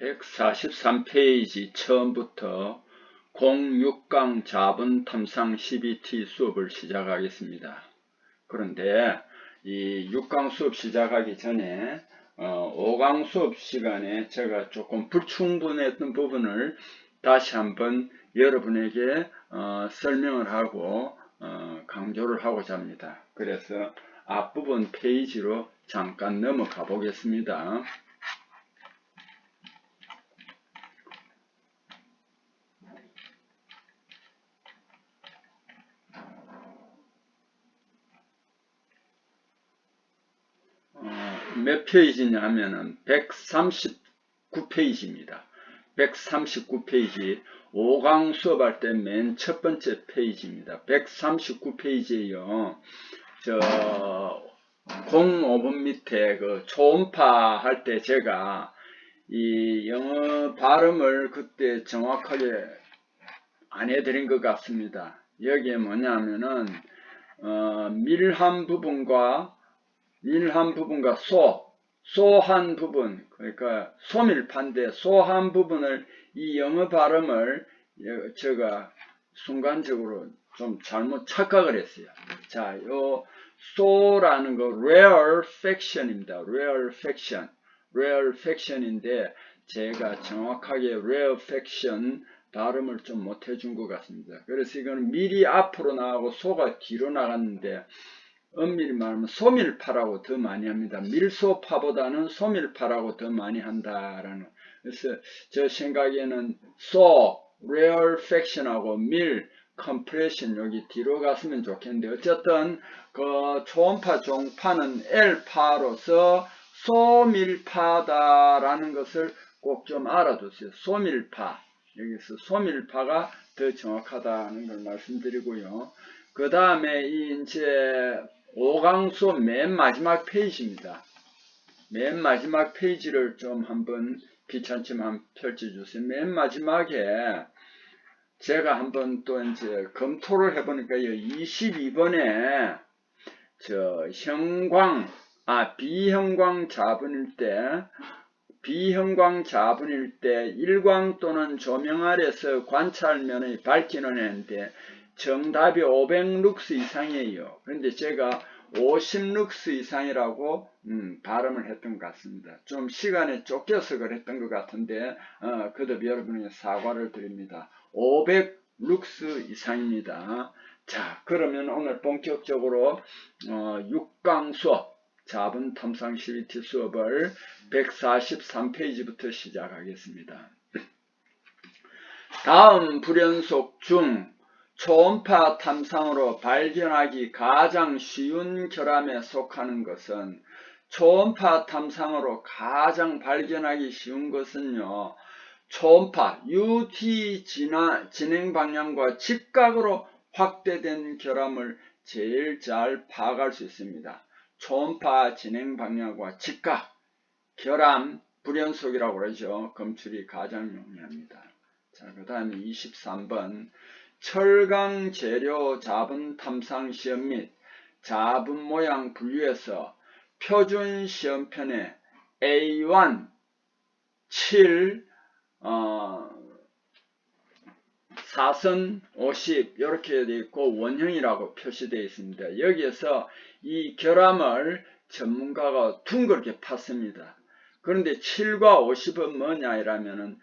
143페이지 처음부터 06강 자본 탐상 CBT 수업을 시작하겠습니다. 그런데 이 6강 수업 시작하기 전에 5강 수업 시간에 제가 조금 불충분했던 부분을 다시 한번 여러분에게 설명을 하고 강조를 하고자 합니다. 그래서 앞부분 페이지로 잠깐 넘어가 보겠습니다. 몇 페이지냐 하면은 139페이지입니다. 139페이지 5강 수업할 때 맨 첫 번째 페이지입니다. 139페이지에요. 05번 밑에 그 초음파 할 때 제가 이 영어 발음을 그때 정확하게 안 해드린 것 같습니다. 여기에 뭐냐면은 밀한 부분과 소한 부분, 그러니까 소밀파인데 소한 부분을 이 영어 발음을 제가 순간적으로 좀 잘못 착각을 했어요. 자, 요 소라는 거 rarefaction입니다. rarefaction인데 제가 정확하게 rarefaction 발음을 좀 못 해준 것 같습니다. 그래서 이거는 밀이 앞으로 나가고 소가 뒤로 나갔는데 엄밀히 말하면 소밀파라고 더 많이 합니다. 밀소파보다는 소밀파라고 더 많이 한다라는. 그래서 저 생각에는 rarefaction하고 밀 compression 여기 뒤로 갔으면 좋겠는데 어쨌든 그 초음파 종파는 L파로서 소밀파다라는 것을 꼭 좀 알아두세요. 소밀파. 여기서 소밀파가 더 정확하다는 걸 말씀드리고요. 그 다음에 이제 5강 수업 맨 마지막 페이지입니다. 맨 마지막 페이지를 좀 한번 귀찮지만 펼쳐주세요. 맨 마지막에 제가 한번 또 이제 검토를 해보니까 22번에 비형광 자분일 때 일광 또는 조명 아래서 관찰면의 밝기는 했는데 정답이 500룩스 이상이에요. 그런데 제가 50룩스 이상이라고 발음을 했던 것 같습니다. 좀 시간에 쫓겨서 그랬던 것 같은데 그래도 여러분에게 사과를 드립니다. 500룩스 이상입니다. 자, 그러면 오늘 본격적으로 6강 수업 자본 탐상 CBT 수업을 143페이지부터 시작하겠습니다. 다음 불연속 중 초음파 탐상으로 발견하기 가장 쉬운 결함에 속하는 것은 초음파 탐상으로 가장 발견하기 쉬운 것은요. 초음파 UT 진행 방향과 직각으로 확대된 결함을 제일 잘 파악할 수 있습니다. 초음파 진행 방향과 직각, 결함, 불연속이라고 그러죠. 검출이 가장 용이합니다. 자, 그 다음에 23번 철강 재료 자분 탐상 시험 및 자분 모양 분류에서 표준 시험편에 A1, 7, 4선 50 이렇게 되어 있고 원형이라고 표시되어 있습니다. 여기에서 이 결함을 전문가가 둥그렇게 팠습니다. 그런데 7과 50은 뭐냐 이라면은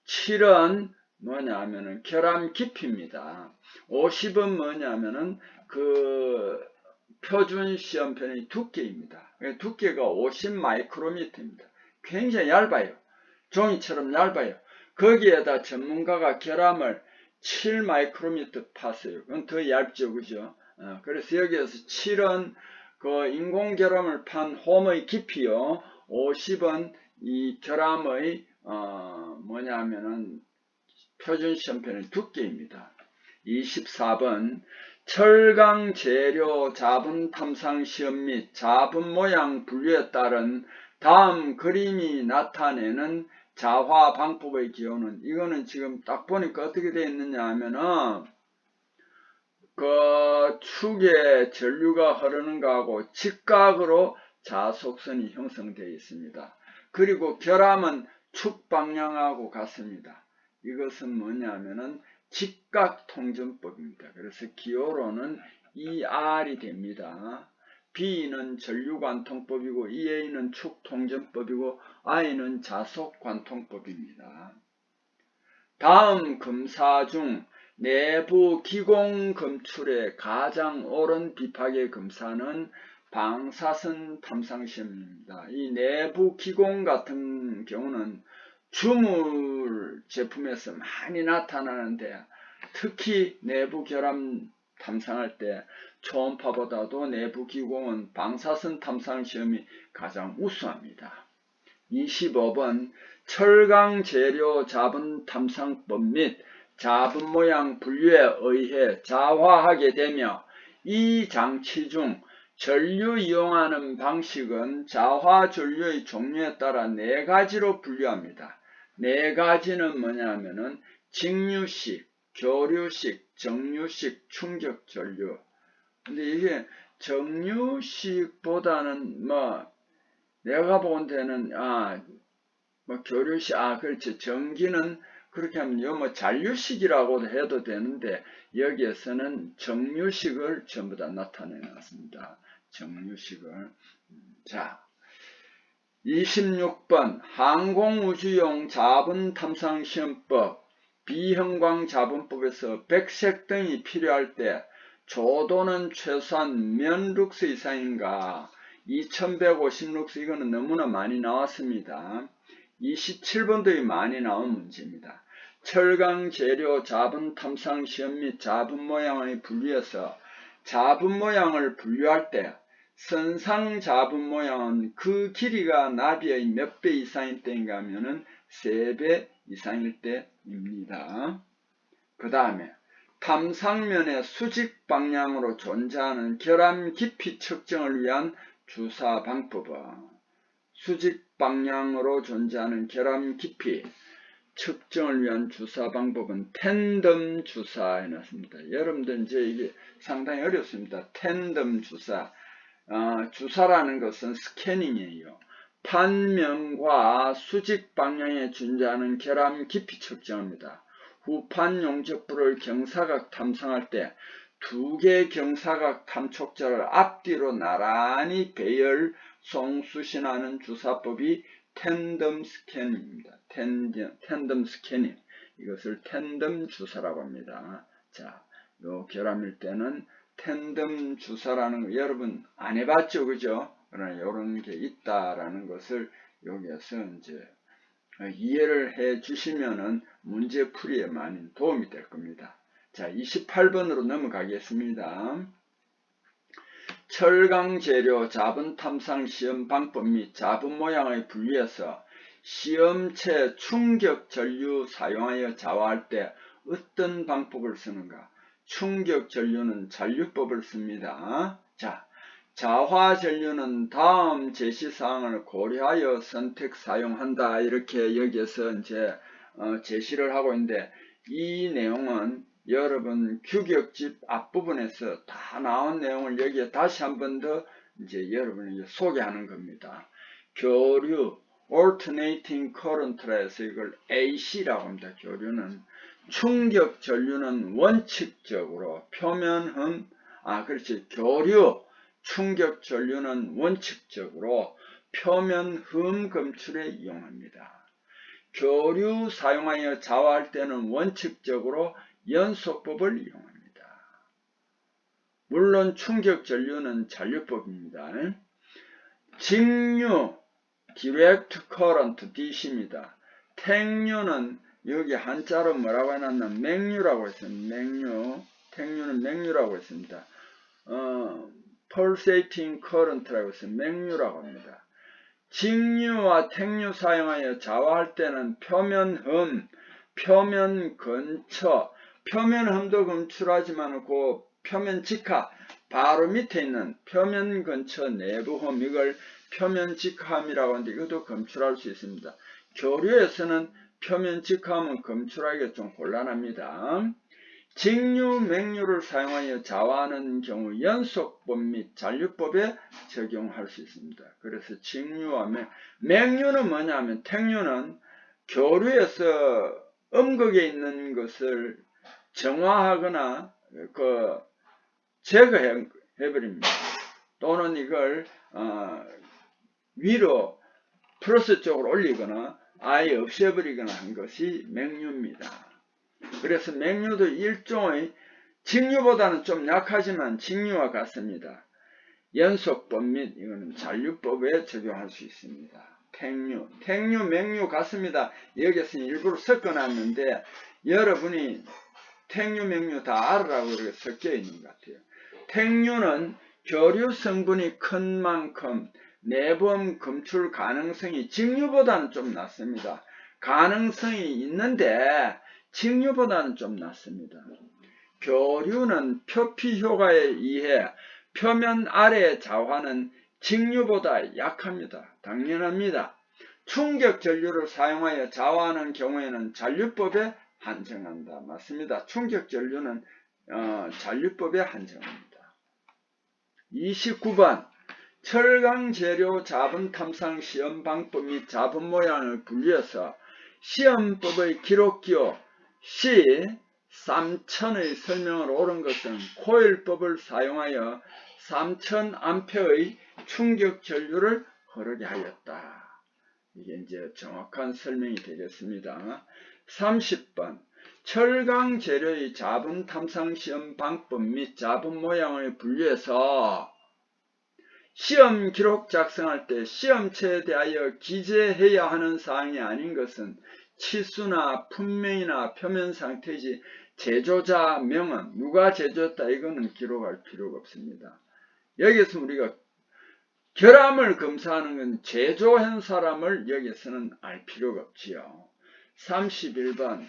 7은 뭐냐 하면은 결함 깊이입니다. 50은 뭐냐 하면은 그 표준 시험편의 두께입니다. 두께가 50 마이크로미터입니다. 굉장히 얇아요. 종이처럼 얇아요. 거기에다 전문가가 결함을 7 마이크로미터 팠어요. 그건 더 얇죠, 그죠? 그래서 여기에서 7은 그 인공 결함을 판 홈의 깊이요. 50은 이 결함의 뭐냐면은 표준 시험편의 두께입니다. 24번 철강 재료 자분 탐상 시험 및 자분 모양 분류에 따른 다음 그림이 나타내는 자화 방법의 기호는 이거는 지금 딱 보니까 어떻게 되어 있느냐 하면은 그 축에 전류가 흐르는 거하고 직각으로 자속선이 형성되어 있습니다. 그리고 결함은 축 방향하고 같습니다. 이것은 뭐냐면은 직각통전법입니다. 그래서 기호로는 ER이 됩니다. B는 전류관통법이고 EA는 축통전법이고 I는 자속관통법입니다. 다음 검사 중 내부 기공 검출의 가장 옳은 비파계 검사는 방사선 탐상시험입니다. 이 내부 기공 같은 경우는 주물 제품에서 많이 나타나는데 특히 내부 결함 탐상할 때 초음파보다도 내부 기공은 방사선 탐상 시험이 가장 우수합니다. 25번 철강 재료 자분 탐상법 및 자분 모양 분류에 의해 자화하게 되며 이 장치 중 전류 이용하는 방식은 자화 전류의 종류에 따라 4가지로 분류합니다. 4가지는 뭐냐면은 직류식, 교류식, 정류식, 충격 전류. 근데 이게 정류식보다는 내가 본 데는 교류식 그렇지. 전기는 그렇게 하면 잔류식이라고 해도 되는데 여기에서는 정류식을 전부 다 나타내 놨습니다. 정류식을. 자, 26번 항공우주용 자분탐상시험법 비형광자분법에서 백색 등이 필요할 때 조도는 최소한 몇 룩스 이상인가? 2150룩스. 이거는 너무나 많이 나왔습니다. 27번도 많이 나온 문제입니다. 철강 재료 자분 탐상 시험 및 자분 모양의 분류에서 자분 모양을 분류할 때 선상 자분 모양은 그 길이가 나비의 몇 배 이상일 때인가 하면은 3배 이상일 때입니다. 그 다음에 탐상면의 수직 방향으로 존재하는 결함 깊이 측정을 위한 주사 방법은 수직 방향으로 존재하는 결함 깊이 측정을 위한 주사 방법은 텐덤 주사 해놨습니다. 여러분들 이제 이게 상당히 어렵습니다. 텐덤 주사. 주사라는 것은 스캐닝이에요. 판면과 수직 방향에 존재하는 결함 깊이 측정합니다. 후판 용접부를 경사각 탐상할 때 2개의 경사각 탐촉자를 앞뒤로 나란히 배열 송수신하는 주사법이 텐덤 스캐닝입니다. 텐덤 스캐닝. 이것을 텐덤 주사라고 합니다. 자, 요 결함일 때는 텐덤 주사라는 거 여러분 안 해봤죠, 그죠? 그러나 이런 게 있다라는 것을 여기에서 이제 이해를 해 주시면은 문제 풀이에 많은 도움이 될 겁니다. 자, 28번으로 넘어가겠습니다. 철강 재료 자분 탐상 시험 방법 및 자분 모양의 분류에서 시험체 충격 전류 사용하여 자화할 때 어떤 방법을 쓰는가? 충격 전류는 잔류법을 씁니다. 자, 자화 전류는 다음 제시사항을 고려하여 선택 사용한다. 이렇게 여기에서 이제 제시를 하고 있는데 이 내용은 여러분 규격집 앞부분에서 다 나온 내용을 여기에 다시 한 번 더 이제 여러분에게 소개하는 겁니다. 교류 alternating current라 해서 이걸 AC라고 합니다. 교류는 충격 전류는 원칙적으로 표면흠 교류 충격 전류는 원칙적으로 표면흠 검출에 이용합니다. 교류 사용하여 자화할 때는 원칙적으로 연소법을 이용합니다. 물론 충격 전류는 잔류법입니다. 직류 direct current DC입니다. 택류는 여기 한자로 뭐라고 해놨나? 맹류라고 했습니다. 맹류. 택류는 맹류라고 했습니다. pulsating current라고 해서 맹류라고 합니다. 직류와 택류 사용하여 자화할 때는 표면흠, 표면 근처, 표면흠도 검출하지만 그 표면 직하, 바로 밑에 있는 표면 근처 내부흠, 이걸 표면 직함이라고 하는데 이것도 검출할 수 있습니다. 교류에서는 표면 직함은 검출하기가 좀 곤란합니다. 직류, 맹류를 사용하여 자화하는 경우 연속법 및 잔류법에 적용할 수 있습니다. 그래서 직류와 맹류는 뭐냐면 택류는 교류에서 음극에 있는 것을 정화하거나 제거해버립니다. 또는 이걸 위로 플러스 쪽으로 올리거나 아예 없애버리거나 한 것이 맹류입니다. 그래서 맹류도 일종의 직류보다는 좀 약하지만 직류와 같습니다. 연속법 및 이거는 잔류법에 적용할 수 있습니다. 탱류, 맹류 같습니다. 여기서는 일부러 섞어놨는데 여러분이 탱류, 맹류 다 알으라고 이렇게 섞여 있는 것 같아요. 탱류는 교류 성분이 큰 만큼 내부암 검출 가능성이 직류보다는 좀 낮습니다. 가능성이 있는데 직류보다는 좀 낮습니다. 교류는 표피 효과에 의해 표면 아래 자화는 직류보다 약합니다. 당연합니다. 충격 전류를 사용하여 자화하는 경우에는 잔류법에 한정한다. 맞습니다. 충격 전류는 잔류법에 한정합니다. 29번 철강 재료 자분 탐상 시험 방법 및 자분 모양을 분리해서 시험법의 기록기호 C3000의 설명을 옳은 것은 코일법을 사용하여 3000A의 충격 전류를 흐르게 하였다. 이게 이제 정확한 설명이 되겠습니다. 30번 철강 재료의 자분 탐상 시험 방법 및 자분 모양을 분리해서 시험 기록 작성할 때 시험체에 대하여 기재해야 하는 사항이 아닌 것은 치수나 품명이나 표면 상태이지 제조자 명은 누가 제조했다 이거는 기록할 필요가 없습니다. 여기서 우리가 결함을 검사하는 건 제조한 사람을 여기서는 알 필요가 없지요. 31번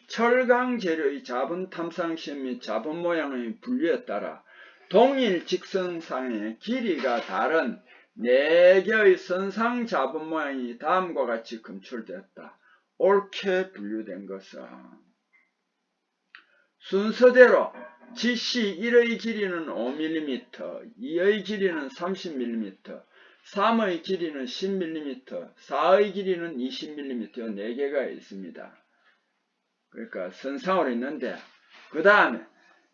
철강 재료의 자분 탐상 시험 및 자분 모양의 분류에 따라 동일 직선상의 길이가 다른 4개의 선상 자분 모양이 다음과 같이 검출되었다. 옳게 분류된 것은 순서대로 GC1의 길이는 5mm, 2의 길이는 30mm, 3의 길이는 10mm, 4의 길이는 20mm 4개가 있습니다. 그러니까 선상으로 있는데 그 다음에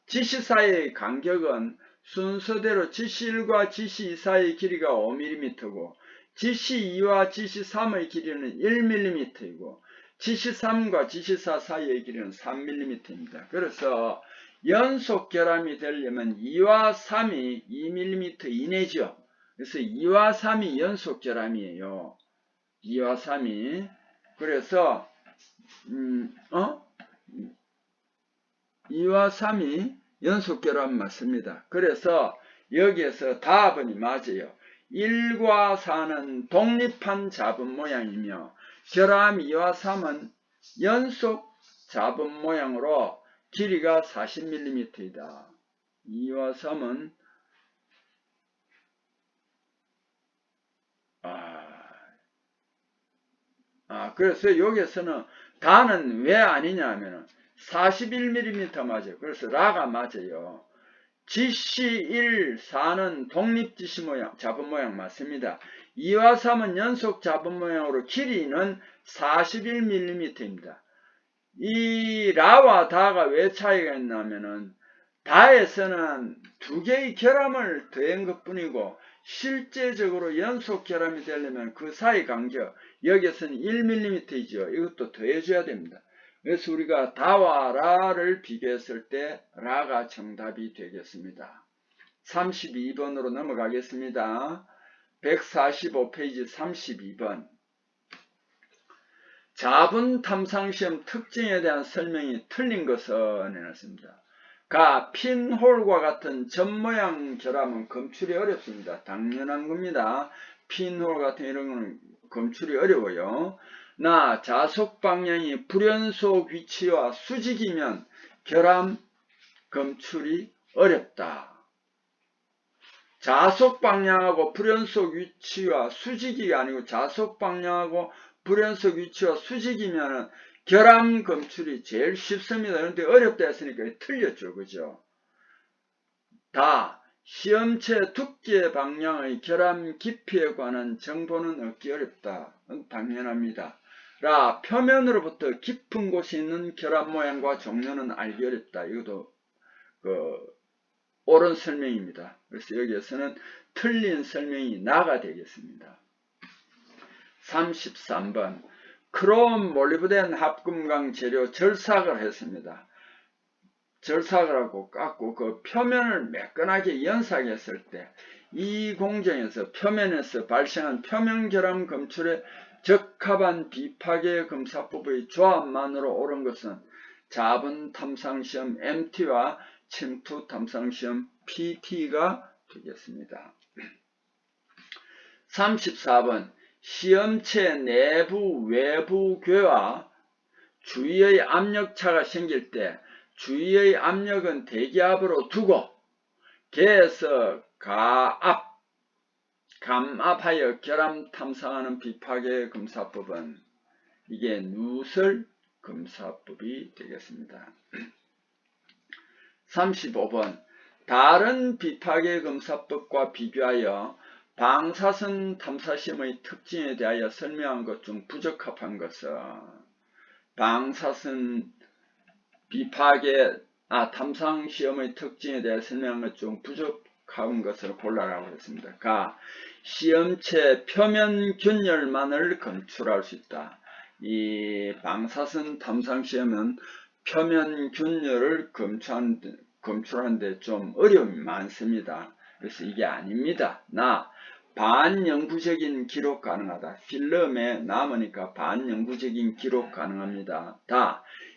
GC 사이의 간격은 순서대로 GC1과 GC2 사이의 길이가 5mm고 GC2와 GC3의 길이는 1mm이고 GC3과 GC4 사이의 길이는 3mm입니다. 그래서 연속 결함이 되려면 2와 3이 2mm 이내죠. 그래서 2와 3이 연속 결함이에요. 2와 3이. 그래서 2와 3이 연속 결함 맞습니다. 그래서 여기에서 답은 맞아요. 1과 4는 독립한 자분 모양이며 결함 2와 3은 연속 자분 모양으로 길이가 40mm이다. 2와 3은 그래서 여기에서는 다는 왜 아니냐 하면은 41mm 맞아요. 그래서 라가 맞아요. GC1, 4는 독립 GC 모양, 자분 모양 맞습니다. 2와 3은 연속 자분 모양으로 길이는 41mm입니다. 이 라와 다가 왜 차이가 있냐면은 다에서는 두 개의 결함을 더한 것 뿐이고 실제적으로 연속 결함이 되려면 그 사이 간격 여기에서는 1mm이죠. 이것도 더해줘야 됩니다. 그래서 우리가 다와 라를 비교했을 때 라가 정답이 되겠습니다. 32번으로 넘어가겠습니다. 145페이지 32번 자분 탐상시험 특징에 대한 설명이 틀린 것을 내놨습니다. 핀홀과 같은 점모양 결함은 검출이 어렵습니다. 당연한 겁니다. 핀홀 같은 이런 거는 검출이 어려워요. 자속 방향이 불연속 위치와 수직이면 결함 검출이 어렵다. 자속 방향하고 불연속 위치와 수직이 아니고 자속 방향하고 불연속 위치와 수직이면 결함 검출이 제일 쉽습니다. 그런데 어렵다 했으니까 틀렸죠. 그죠? 시험체 두께 방향의 결함 깊이에 관한 정보는 얻기 어렵다. 당연합니다. 라 표면으로부터 깊은 곳에 있는 결합 모양과 종류는 알기 어렵다. 이것도 옳은 설명입니다. 그래서 여기에서는 틀린 설명이 나가 되겠습니다. 33번 크롬 몰리브덴 합금강 재료 절삭을 했습니다. 절삭을 하고 깎고 그 표면을 매끈하게 연삭했을 때 이 공정에서 표면에서 발생한 표면 결함 검출에 적합한 비파괴 검사법의 조합만으로 옳은 것은 자분 탐상시험 MT와 침투 탐상시험 PT가 되겠습니다. 34번 시험체 내부 외부 궤와 주위의 압력차가 생길 때 주위의 압력은 대기압으로 두고 개에서 감압하여 결함 탐상하는 비파괴 검사법은 이게 누설 검사법이 되겠습니다. 35번 다른 비파괴 검사법과 비교하여 방사선 탐사시험의 특징에 대하여 설명한 것 중 부적합한 것은 방사선 비파괴 탐상시험의 특징에 대해 설명한 것 중 부족한 것을 골라라고 했습니다. 가 시험체 표면 균열만을 검출할 수 있다. 이 방사선 탐상시험은 표면 균열을 검출하는데 좀 어려움이 많습니다. 그래서 이게 아닙니다. 반영구적인 기록 가능하다. 필름에 남으니까 반영구적인 기록 가능합니다.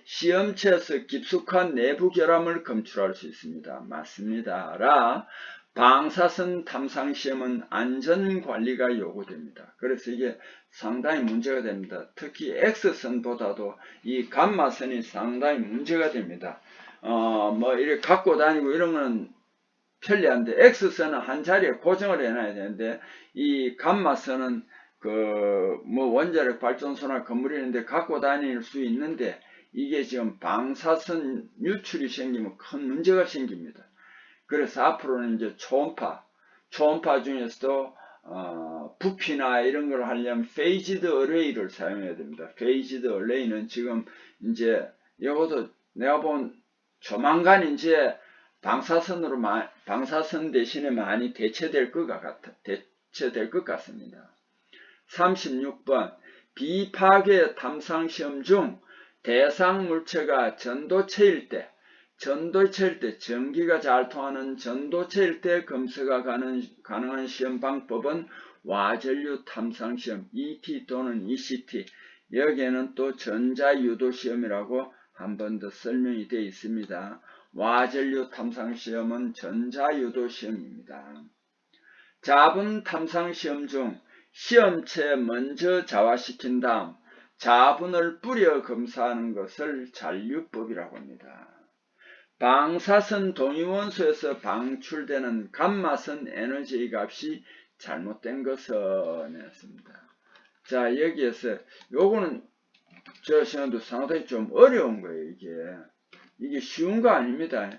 시험체에서 깊숙한 내부 결함을 검출할 수 있습니다. 맞습니다. 방사선 탐상시험은 안전관리가 요구됩니다. 그래서 이게 상당히 문제가 됩니다. 특히 X선보다도 이 감마선이 상당히 문제가 됩니다. 이렇게 갖고 다니고 이런 건 편리한데 X선은 한 자리에 고정을 해놔야 되는데 이 감마선은 원자력 발전소나 건물이 있는데 갖고 다닐 수 있는데 이게 지금 방사선 유출이 생기면 큰 문제가 생깁니다. 그래서 앞으로는 이제 초음파 중에서도 부피나 이런 걸 하려면 페이지드 어레이를 사용해야 됩니다. 페이지드 어레이는 지금 이제 이것도 내가 본 조만간 이제 방사선 대신에 많이 대체될 것 같습니다. 36번 비파괴 탐상시험 중 대상 물체가 전도체일 때 전기가 잘 통하는 전도체일 때 검사가 가능한 시험 방법은 와전류 탐상시험 ET 또는 ECT, 여기에는 또 전자유도시험이라고 한 번 더 설명이 되어 있습니다. 와전류 탐상시험은 전자유도시험입니다. 자분 탐상시험 중 시험체 먼저 자화시킨 다음 자분을 뿌려 검사하는 것을 잔류법이라고 합니다. 방사선 동위원소에서 방출되는 감마선 에너지의 값이 잘못된 것은 했습니다. 자, 여기에서 요거는 저 시간도 상당히 좀 어려운 거예요. 이게 쉬운 거 아닙니다.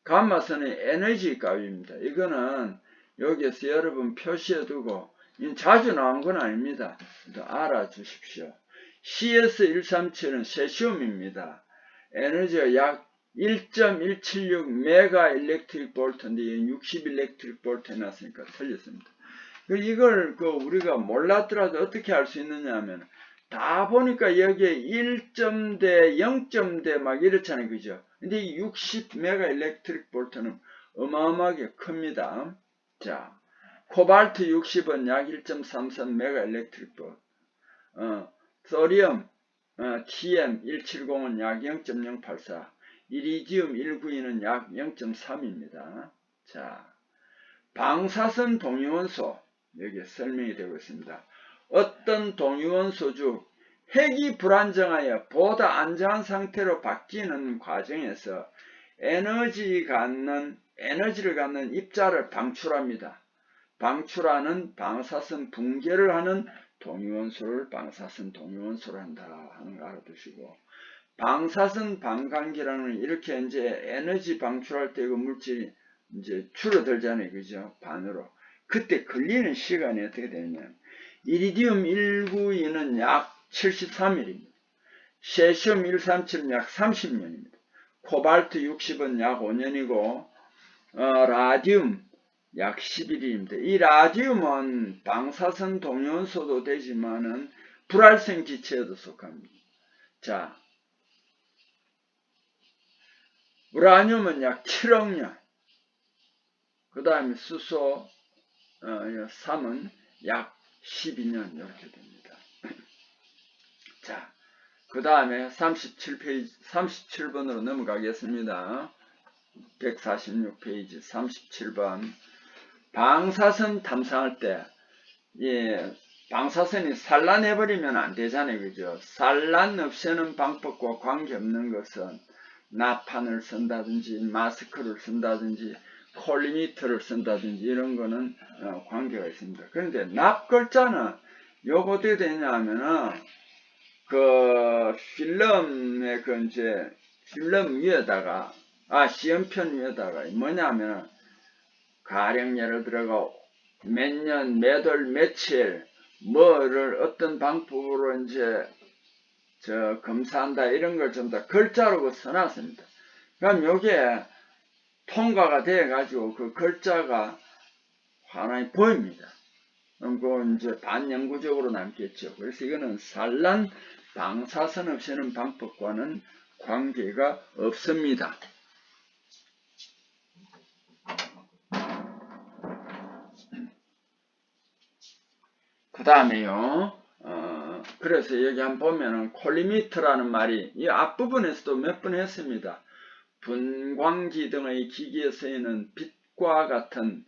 감마선의 에너지 값입니다. 이거는 여기에서 여러분 표시해 두고 자주 나온 건 아닙니다. 알아주십시오. CS137은 세시움입니다. 에너지가 약 1.176 메가 일렉트릭 볼트인데 60 일렉트릭 볼트 해놨으니까 틀렸습니다. 이걸 우리가 몰랐더라도 어떻게 알 수 있느냐 하면 다 보니까 여기에 1점대 0점대 막 이렇잖아요. 그죠? 근데 60 메가 일렉트릭 볼트는 어마어마하게 큽니다. 자, 코발트 60은 약 1.33 메가 일렉트릭 볼트, 소리움 TM170은 약 0.084, 이리디움 192는 약 0.3입니다. 자, 방사선 동위원소 여기에 설명이 되고 있습니다. 어떤 동위원소 중 핵이 불안정하여 보다 안정한 상태로 바뀌는 과정에서 에너지를 갖는 입자를 방출합니다. 방출하는 방사선 붕괴를 하는 동위원소를 방사선 동위원소로 한다 하는 거 알아두시고, 방사선 반감기라는 이렇게 이제 에너지 방출할 때 그 물질이 이제 줄어들잖아요. 그죠? 반으로. 그때 걸리는 시간이 어떻게 되냐면 이리디움 192는 약 73일입니다. 세슘 137은 약 30년입니다. 코발트 60은 약 5년이고 라디움 약 11일입니다. 이 라디움은 방사선 동위원소도 되지만은 불활성 기체에도 속합니다. 자, 우라늄은 약 7억 년. 그 다음에 수소 3은 약 12년 이렇게 됩니다. 자, 그 다음에 37번으로 넘어가겠습니다. 146페이지 37번. 방사선 탐사할 때, 방사선이 산란해버리면 안 되잖아요. 그죠? 산란 없애는 방법과 관계없는 것은 나판을 쓴다든지, 마스크를 쓴다든지, 콜리미터를 쓴다든지, 이런 거는 관계가 있습니다. 그런데 납걸자는 요거 어떻게 되냐 하면은, 필름의 필름 위에다가, 시연편 위에다가 뭐냐 하면은, 가령 예를 들어가 몇 년, 몇 월, 며칠, 뭐를 어떤 방법으로 검사한다, 이런 걸 전부 다 글자로 써놨습니다. 그럼 요게 통과가 돼가지고 그 글자가 하나에 보입니다. 그럼 반영구적으로 남겠죠. 그래서 이거는 산란 방사선 없애는 방법과는 관계가 없습니다. 그 다음에요. 그래서 여기 한번 보면은 콜리미터라는 말이 이 앞부분에서도 몇 번 했습니다. 분광기 등의 기기에 쓰이는 빛과 같은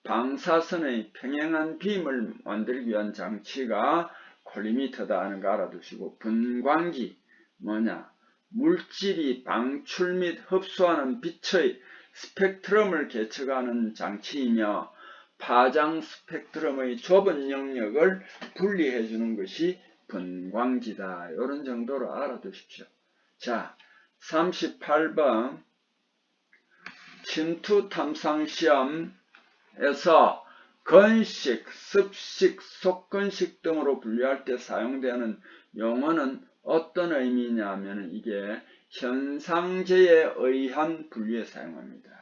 방사선의 평행한 빔을 만들기 위한 장치가 콜리미터다 하는 거 알아두시고, 분광기 뭐냐? 물질이 방출 및 흡수하는 빛의 스펙트럼을 계측하는 장치이며 파장 스펙트럼의 좁은 영역을 분리해 주는 것이 분광기다. 이런 정도로 알아두십시오. 자, 38번 침투 탐상 시험에서 건식, 습식, 속건식 등으로 분류할 때 사용되는 용어는 어떤 의미냐면 이게 현상제에 의한 분류에 사용합니다.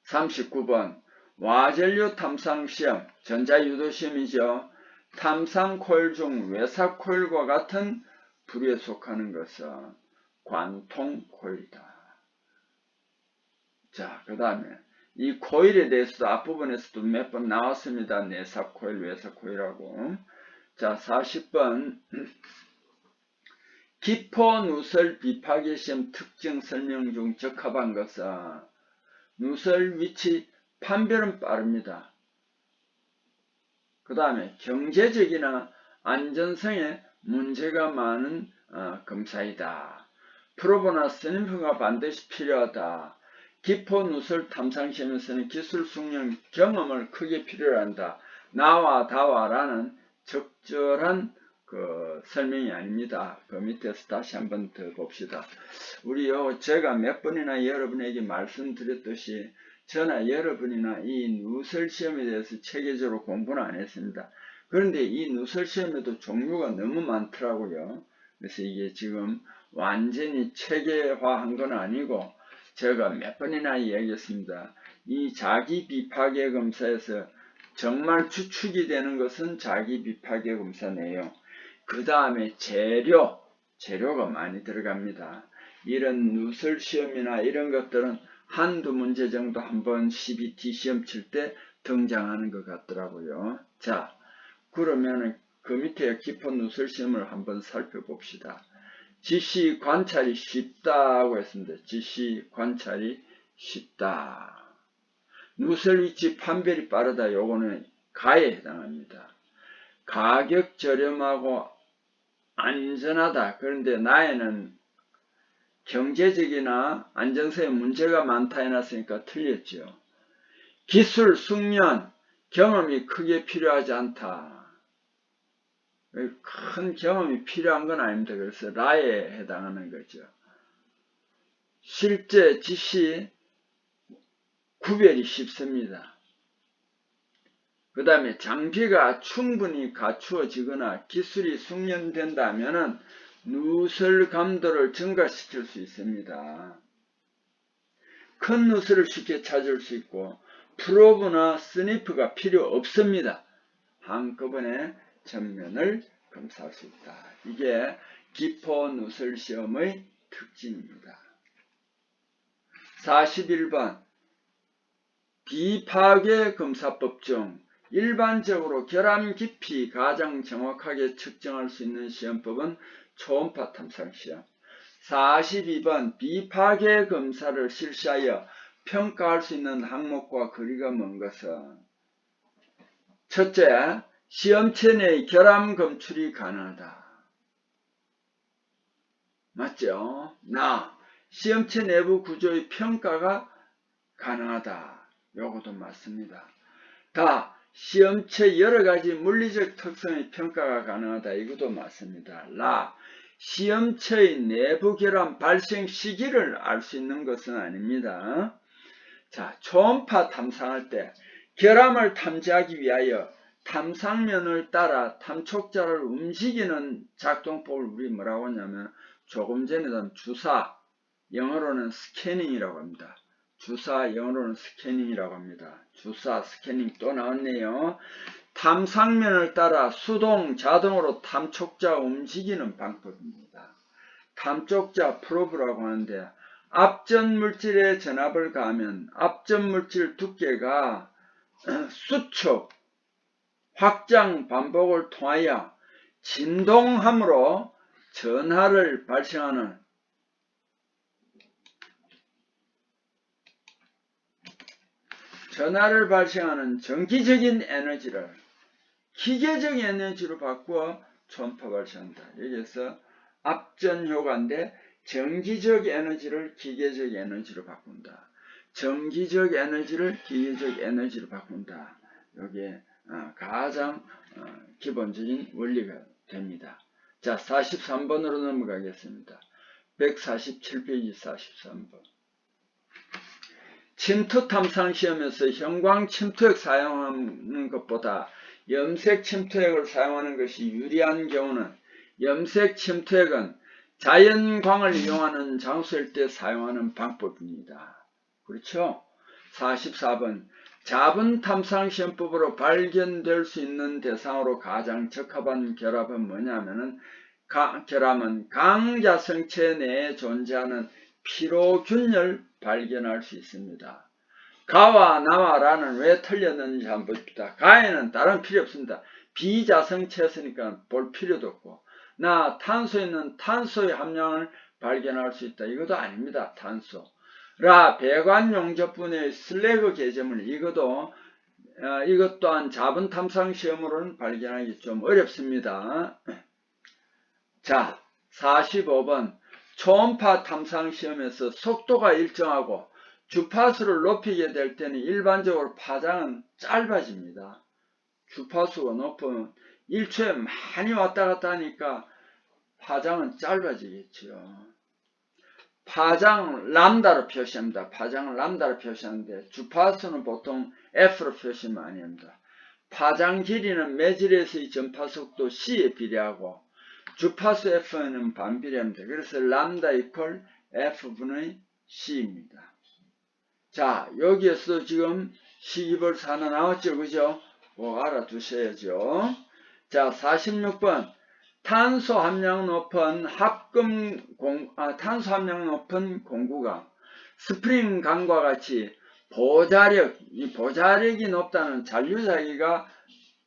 39번 와전류 탐상시험, 전자유도시험이죠. 탐상코일 중 외사코일과 같은 부류에 속하는 것은 관통코일이다. 자, 그 다음에 이 코일에 대해서도 앞부분에서도 몇 번 나왔습니다. 내사코일, 외사코일하고. 자, 40번 기포 누설 비파기 시험 특징 설명 중 적합한 것은 누설 위치 판별은 빠릅니다. 그 다음에 경제적이나 안전성에 문제가 많은 검사이다. 프로보나 스님프가 반드시 필요하다. 기포 누설 탐상 시험에서는 기술 숙련 경험을 크게 필요로 한다. 나와 다와라는 적절한 설명이 아닙니다. 그 밑에서 다시 한번 더 봅시다. 제가 몇 번이나 여러분에게 말씀드렸듯이 저나 여러분이나 이 누설 시험에 대해서 체계적으로 공부는 안 했습니다. 그런데 이 누설 시험에도 종류가 너무 많더라고요. 그래서 이게 지금 완전히 체계화한 건 아니고 제가 몇 번이나 이야기했습니다. 이 자기 비파괴 검사에서 정말 추측이 되는 것은 자기 비파괴 검사 내용. 그 다음에 재료가 많이 들어갑니다. 이런 누설 시험이나 이런 것들은 한두 문제 정도 한번 CBT 시험 칠 때 등장하는 것 같더라고요. 자, 그러면은 그 밑에 깊은 누설 시험을 한번 살펴봅시다. 지시 관찰이 쉽다고 했습니다. 지시 관찰이 쉽다. 누설 위치 판별이 빠르다. 요거는 가에 해당합니다. 가격 저렴하고 안전하다. 그런데 나에는 경제적이나 안정성에 문제가 많다 해놨으니까 틀렸죠. 기술, 숙련, 경험이 크게 필요하지 않다. 큰 경험이 필요한 건 아닙니다. 그래서 라에 해당하는 거죠. 실제 지시 구별이 쉽습니다. 그 다음에 장비가 충분히 갖추어지거나 기술이 숙련된다면 누설 감도를 증가시킬 수 있습니다. 큰 누설을 쉽게 찾을 수 있고 프로브나 스니프가 필요 없습니다. 한꺼번에 전면을 검사할 수 있다. 이게 기포 누설 시험의 특징입니다. 41번 비파괴 검사법 중 일반적으로 결함 깊이 가장 정확하게 측정할 수 있는 시험법은 초음파 탐상 시험. 42번 비파괴 검사를 실시하여 평가할 수 있는 항목과 거리가 먼 것은 첫째, 시험체 내의 결함 검출이 가능하다. 맞죠? 시험체 내부 구조의 평가가 가능하다. 요것도 맞습니다. 시험체 여러가지 물리적 특성의 평가가 가능하다. 이것도 맞습니다. 시험체의 내부 결함 발생 시기를 알 수 있는 것은 아닙니다. 자, 초음파 탐상할 때 결함을 탐지하기 위하여 탐상면을 따라 탐촉자를 움직이는 작동법을 우리 뭐라고 하냐면 조금 전에 주사, 영어로는 스캐닝이라고 합니다. 주사, 영어로는 스캐닝이라고 합니다. 주사, 스캐닝 또 나왔네요. 탐상면을 따라 수동, 자동으로 탐촉자 움직이는 방법입니다. 탐촉자 프로브라고 하는데 앞전 물질에 전압을 가하면 앞전 물질 두께가 수축, 확장 반복을 통하여 진동함으로 전하를 발생하는 전기적인 에너지를 기계적 에너지로 바꾸어 초음파 발생한다. 여기서 앞전 효과인데 전기적 에너지를 기계적 에너지로 바꾼다. 전기적 에너지를 기계적 에너지로 바꾼다. 이게 가장 기본적인 원리가 됩니다. 자, 43번으로 넘어가겠습니다. 147페이지 43번. 침투 탐상 시험에서 형광 침투액 사용하는 것보다 염색 침투액을 사용하는 것이 유리한 경우는 염색 침투액은 자연광을 이용하는 장소일 때 사용하는 방법입니다. 그렇죠? 44번 자분 탐상 시험법으로 발견될 수 있는 대상으로 가장 적합한 결합은 뭐냐면은 결합은 강자성체 내에 존재하는 피로균열 발견할 수 있습니다. 가와 나와 라는 왜 틀렸는지 한번 봅시다. 가에는 다른 필요 없습니다. 비자성체였으니까 볼 필요도 없고 탄소에 있는 탄소의 함량을 발견할 수 있다. 이것도 아닙니다. 탄소. 배관 용접분의 슬래그 개점을 이것 또한 자분 탐상 시험으로는 발견하기 좀 어렵습니다. 자, 45번 초음파 탐상 시험에서 속도가 일정하고 주파수를 높이게 될 때는 일반적으로 파장은 짧아집니다. 주파수가 높으면 1초에 많이 왔다 갔다 하니까 파장은 짧아지겠죠. 파장 람다로 표시합니다. 파장을 람다로 표시하는데 주파수는 보통 F로 표시 많이 합니다. 파장 길이는 매질에서의 전파속도 C에 비례하고 주파수 F는 반비례합니다. 그래서 람다 이퀄 F분의 C입니다. 자, 여기에서 지금 시기벌 하나 나왔죠. 그죠? 뭐 알아두셔야죠. 자, 46번. 탄소 함량 높은 공구가 스프링 강과 같이 보자력이 높다는 잔류자기가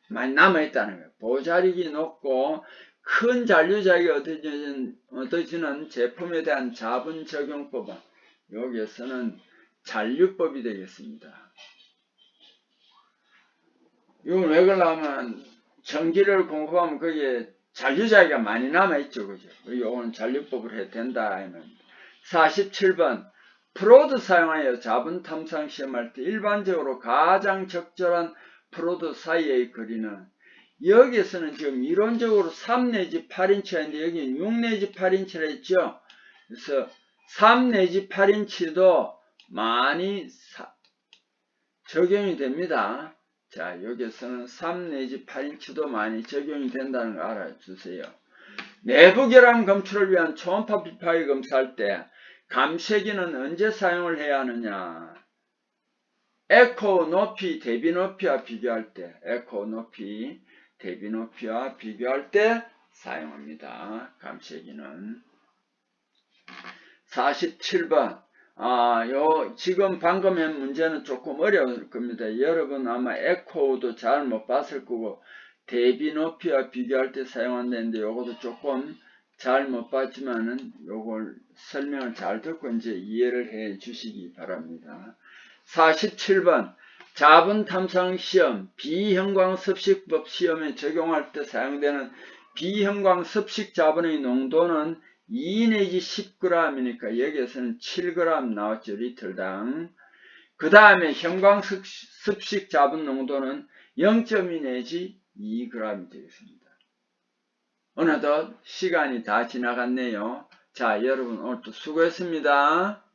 많이 남아있다는 거예요. 보자력이 높고 큰 잔류자기가 얻어지는 제품에 대한 자분 적용법은 여기에서는 잔류법이 되겠습니다. 이건 왜 그러냐면 전기를 공급하면 거기에 잔류자기가 많이 남아있죠. 그죠? 이건 잔류법을 해야 된다. 47번 프로드 사용하여 자분 탐상 시험할 때 일반적으로 가장 적절한 프로드 사이의 거리는 여기에서는 지금 이론적으로 3 내지 8인치인데 여기는 6 내지 8인치라 했죠. 그래서 3 내지 8인치도 많이 적용이 됩니다. 자, 여기서는 3 내지 8인치도 많이 적용이 된다는 거 알아주세요. 내부 결함 검출을 위한 초음파 pFi 검사할 때 감쇄기는 언제 사용을 해야 하느냐? 에코 높이, 대비 높이와 비교할 때, 에코 높이, 대비 높이와 비교할 때 사용합니다. 감쇄기는. 47번. 지금 방금 한 문제는 조금 어려울 겁니다. 여러분 아마 에코도 잘 못 봤을 거고, 대비 높이와 비교할 때 사용한다는데, 요것도 조금 잘 못 봤지만은, 요걸 설명을 잘 듣고 이제 이해를 해 주시기 바랍니다. 47번. 자분 탐상 시험, 비형광 습식법 시험에 적용할 때 사용되는 비형광 습식 자분의 농도는 2 내지 10g이니까 여기에서는 7g 나왔죠. 리틀당. 그 다음에 형광 습식 자분 농도는 0.2 내지 2g이 되겠습니다. 어느덧 시간이 다 지나갔네요. 자, 여러분 오늘도 수고했습니다.